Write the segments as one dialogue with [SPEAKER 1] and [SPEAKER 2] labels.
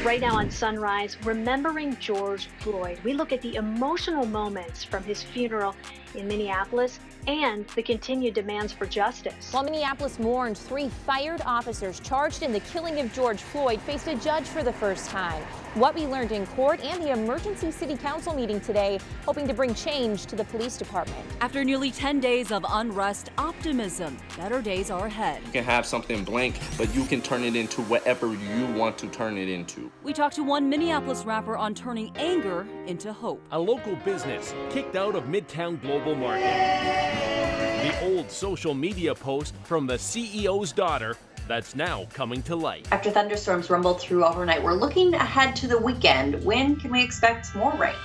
[SPEAKER 1] Right now on Sunrise, remembering George Floyd. We look at the emotional moments from his funeral in Minneapolis and the continued demands for justice.
[SPEAKER 2] While Minneapolis mourned, 3 fired officers charged in the killing of George Floyd faced a judge for the first time. What we learned in court and the emergency city council meeting today, hoping to bring change to the police department.
[SPEAKER 3] After nearly 10 days of unrest, optimism. Better days are ahead.
[SPEAKER 4] You can have something blank, but you can turn it into whatever you want to turn it into.
[SPEAKER 3] We talked to one Minneapolis rapper on turning anger into hope.
[SPEAKER 5] A local business kicked out of Midtown Global Market. The old social media post from the CEO's daughter that's now coming to light.
[SPEAKER 6] After thunderstorms rumbled through overnight, we're looking ahead to the weekend. When can we expect more rain?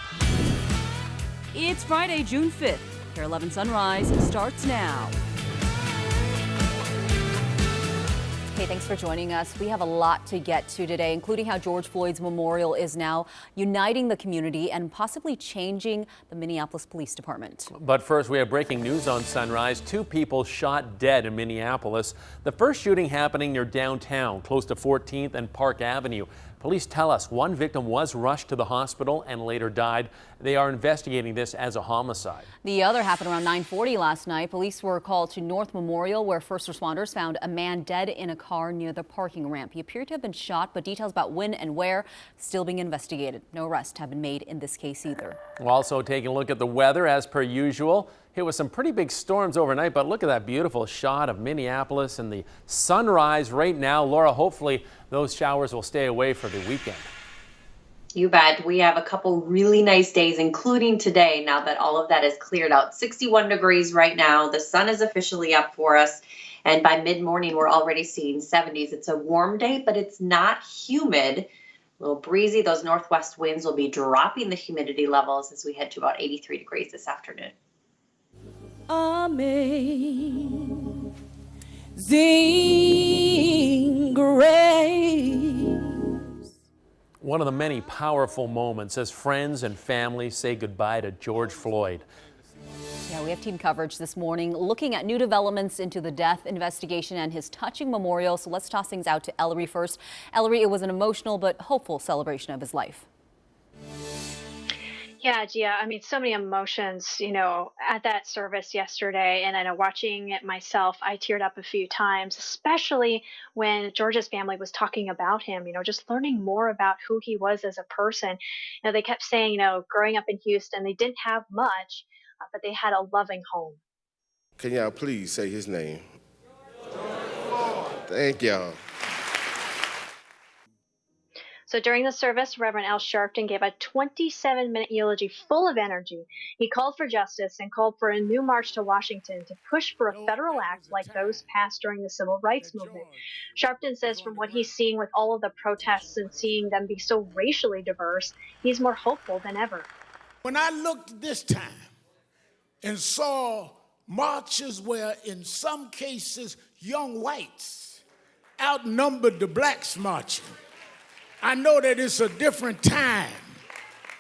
[SPEAKER 3] It's Friday, June 5th. KARE 11 Sunrise starts now.
[SPEAKER 7] Hey, thanks for joining us. We have a lot to get to today, including how George Floyd's memorial is now uniting the community and possibly changing the Minneapolis Police Department.
[SPEAKER 8] But first, we have breaking news on Sunrise. 2 people shot dead in Minneapolis. The first shooting happening near downtown, close to 14th and Park Avenue. Police tell us one victim was rushed to the hospital and later died. They are investigating this as a homicide.
[SPEAKER 7] The other happened around 9:40 last night. Police were called to North Memorial, where first responders found a man dead in a car near the parking ramp. He appeared to have been shot, but details about when and where still being investigated. No arrests have been made in this case either.
[SPEAKER 8] We're also taking a look at the weather as per usual. Hit with some pretty big storms overnight, but look at that beautiful shot of Minneapolis and the sunrise right now. Laura, hopefully those showers will stay away for the weekend.
[SPEAKER 6] You bet. We have a couple really nice days, including today, now that all of that is cleared out. 61 degrees right now. The sun is officially up for us. And by mid-morning, we're already seeing 70s. It's a warm day, but it's not humid. A little breezy. Those northwest winds will be dropping the humidity levels as we head to about 83 degrees this afternoon.
[SPEAKER 3] Amazing grace.
[SPEAKER 8] One of the many powerful moments as friends and family say goodbye to George Floyd.
[SPEAKER 7] Yeah, we have team coverage this morning looking at new developments into the death investigation and his touching memorial. So let's toss things out to Ellery first. Ellery, it was an emotional but hopeful celebration of his life.
[SPEAKER 1] Yeah, Gia, I mean, so many emotions, at that service yesterday. And I know watching it myself, I teared up a few times, especially when George's family was talking about him, just learning more about who he was as a person. They kept saying, growing up in Houston, they didn't have much, but they had a loving home.
[SPEAKER 9] Can y'all please say his name? Thank y'all.
[SPEAKER 1] So during the service, Reverend Al Sharpton gave a 27-minute eulogy full of energy. He called for justice and called for a new march to Washington to push for a federal act like those passed during the civil rights movement. Sharpton says from what he's seeing with all of the protests and seeing them be so racially diverse, he's more hopeful than ever.
[SPEAKER 10] When I looked this time and saw marches where in some cases young whites outnumbered the blacks marching, I know that it's a different time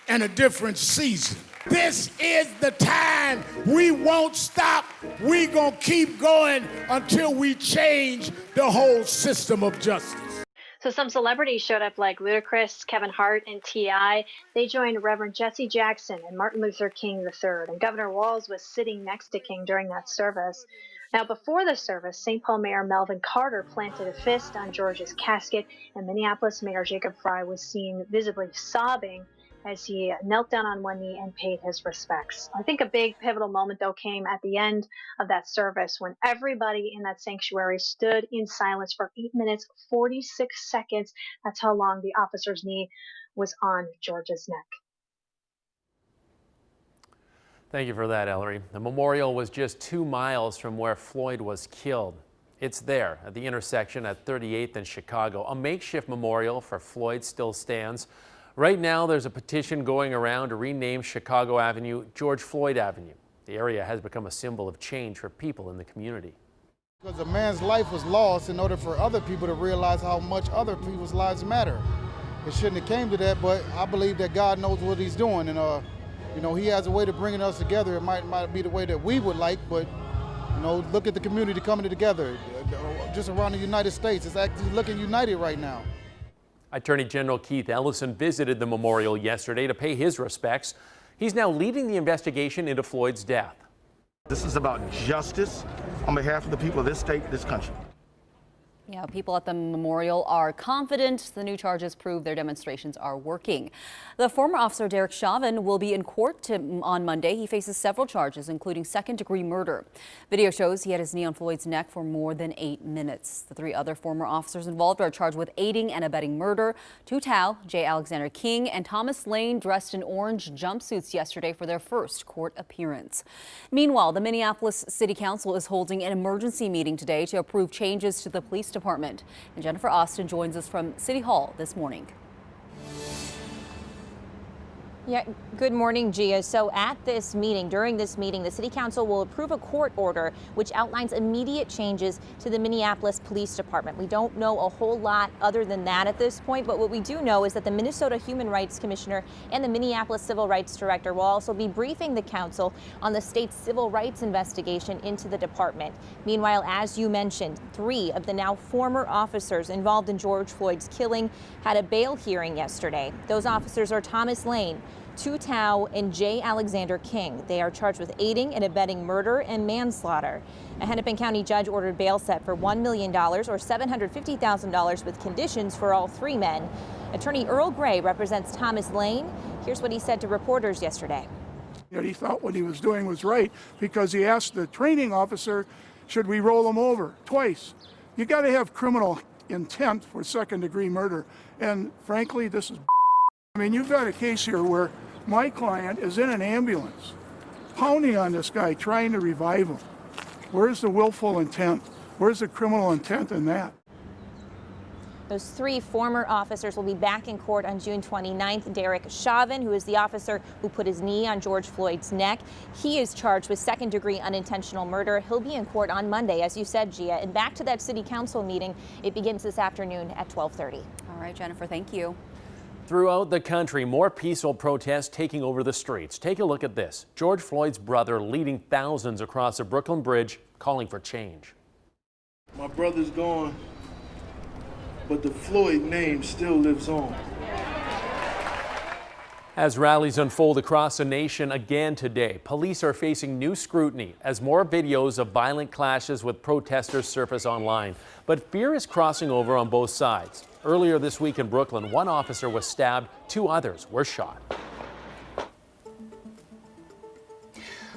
[SPEAKER 10] and a different season. This is the time. We won't stop. We gonna keep going until we change the whole system of justice.
[SPEAKER 1] So some celebrities showed up like Ludacris, Kevin Hart, and T.I. They joined Reverend Jesse Jackson and Martin Luther King III. And Governor Walz was sitting next to King during that service. Now, before the service, St. Paul Mayor Melvin Carter planted a fist on George's casket, and Minneapolis Mayor Jacob Frey was seen visibly sobbing as he knelt down on one knee and paid his respects. I think a big pivotal moment, though, came at the end of that service when everybody in that sanctuary stood in silence for 8 minutes, 46 seconds. That's how long the officer's knee was on George's neck.
[SPEAKER 8] Thank you for that, Ellery. The memorial was just 2 miles from where Floyd was killed. It's there at the intersection at 38th and Chicago. A makeshift memorial for Floyd still stands. Right now, there's a petition going around to rename Chicago Avenue George Floyd Avenue. The area has become a symbol of change for people in the community.
[SPEAKER 11] Because a man's life was lost in order for other people to realize how much other people's lives matter. It shouldn't have came to that, but I believe that God knows what he's doing. And he has a way to bringing us together. It might be the way that we would like, but look at the community coming together. Just around the United States, it's actually looking united right now.
[SPEAKER 8] Attorney General Keith Ellison visited the memorial yesterday to pay his respects. He's now leading the investigation into Floyd's death.
[SPEAKER 12] This is about justice on behalf of the people of this state, this country.
[SPEAKER 7] Yeah, people at the memorial are confident the new charges prove their demonstrations are working. The former officer Derek Chauvin will be in court on Monday. He faces several charges, including second-degree murder. Video shows he had his knee on Floyd's neck for more than 8 minutes. The 3 other former officers involved are charged with aiding and abetting murder. Tou Thao, J. Alexander King, and Thomas Lane dressed in orange jumpsuits yesterday for their first court appearance. Meanwhile, the Minneapolis City Council is holding an emergency meeting today to approve changes to the police department. And Jennifer Austin joins us from City Hall this morning.
[SPEAKER 2] Yeah, good morning, Gia. So during this meeting, the City Council will approve a court order which outlines immediate changes to the Minneapolis Police Department. We don't know a whole lot other than that at this point, but what we do know is that the Minnesota Human Rights Commissioner and the Minneapolis Civil Rights Director will also be briefing the council on the state's civil rights investigation into the department. Meanwhile, as you mentioned, 3 of the now former officers involved in George Floyd's killing had a bail hearing yesterday. Those officers are Thomas Lane, Tou Thao, and J. Alexander King. They are charged with aiding and abetting murder and manslaughter. A Hennepin County judge ordered bail set for $1 million or $750,000 with conditions for all 3 men. Attorney Earl Gray represents Thomas Lane. Here's what he said to reporters yesterday.
[SPEAKER 13] He thought what he was doing was right because he asked the training officer, should we roll him over twice? You got to have criminal intent for second-degree murder. And frankly, this is I mean, you've got a case here where my client is in an ambulance, pounding on this guy, trying to revive him. Where's the willful intent? Where's the criminal intent in that?
[SPEAKER 2] Those 3 former officers will be back in court on June 29th. Derek Chauvin, who is the officer who put his knee on George Floyd's neck, he is charged with second-degree unintentional murder. He'll be in court on Monday, as you said, Gia. And back to that City Council meeting. It begins this afternoon at 12:30.
[SPEAKER 7] All right, Jennifer, thank you.
[SPEAKER 8] Throughout the country, more peaceful protests taking over the streets. Take a look at this. George Floyd's brother leading thousands across the Brooklyn Bridge, calling for change.
[SPEAKER 14] My brother's gone, but the Floyd name still lives on.
[SPEAKER 8] As rallies unfold across the nation again today, police are facing new scrutiny as more videos of violent clashes with protesters surface online. But fear is crossing over on both sides. Earlier this week in Brooklyn, 1 officer was stabbed, 2 others were shot.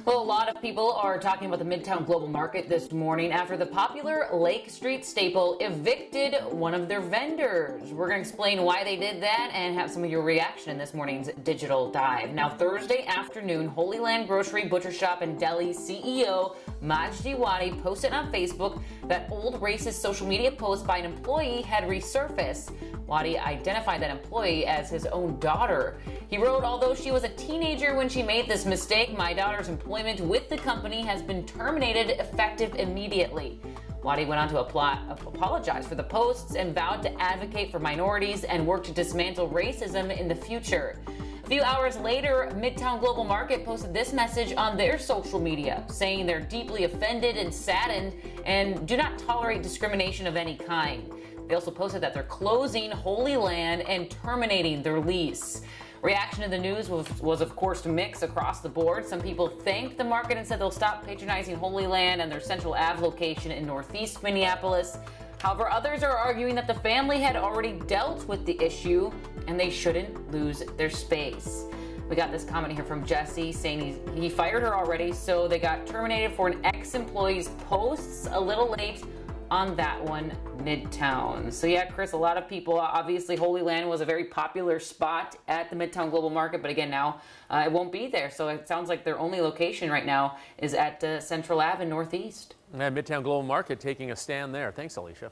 [SPEAKER 15] Well, a lot of people are talking about the Midtown Global Market this morning after the popular Lake Street staple evicted one of their vendors. We're going to explain why they did that and have some of your reaction in this morning's Digital Dive. Now, Thursday afternoon, Holy Land Grocery, Butcher Shop, and Deli CEO Majdi Wadi posted on Facebook that old racist social media post by an employee had resurfaced. Wadi identified that employee as his own daughter. He wrote, although she was a teenager when she made this mistake, my daughter's employment with the company has been terminated effective immediately. Wadi went on to apologize for the posts and vowed to advocate for minorities and work to dismantle racism in the future. A few hours later, Midtown Global Market posted this message on their social media, saying they're deeply offended and saddened and do not tolerate discrimination of any kind. They also posted that they're closing Holy Land and terminating their lease. Reaction to the news was of course mixed across the board. Some people thanked the market and said they'll stop patronizing Holy Land and their Central Ave location in Northeast Minneapolis. However, others are arguing that the family had already dealt with the issue and they shouldn't lose their space. We got this comment here from Jesse saying he fired her already, so they got terminated for an ex-employee's posts. A little late on that one, Midtown. So yeah, Chris, a lot of people, obviously Holy Land was a very popular spot at the Midtown Global Market, but again, now it won't be there. So it sounds like their only location right now is at Central Ave in Northeast.
[SPEAKER 8] And Midtown Global Market taking a stand there. Thanks, Alicia.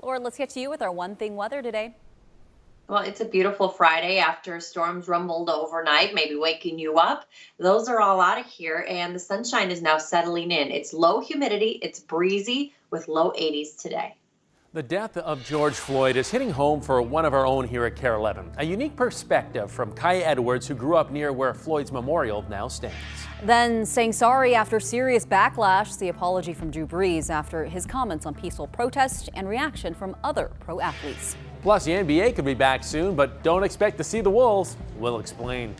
[SPEAKER 7] Laura, let's get to you with our One Thing weather today.
[SPEAKER 6] Well, it's a beautiful Friday after storms rumbled overnight, maybe waking you up. Those are all out of here, and the sunshine is now settling in. It's low humidity, it's breezy with low 80s today.
[SPEAKER 8] The death of George Floyd is hitting home for one of our own here at KARE 11. A unique perspective from Kaya Edwards, who grew up near where Floyd's memorial now stands.
[SPEAKER 7] Then saying sorry after serious backlash, the apology from Drew Brees after his comments on peaceful protest and reaction from other pro athletes.
[SPEAKER 8] Plus, the NBA could be back soon, but don't expect to see the Wolves. We'll explain.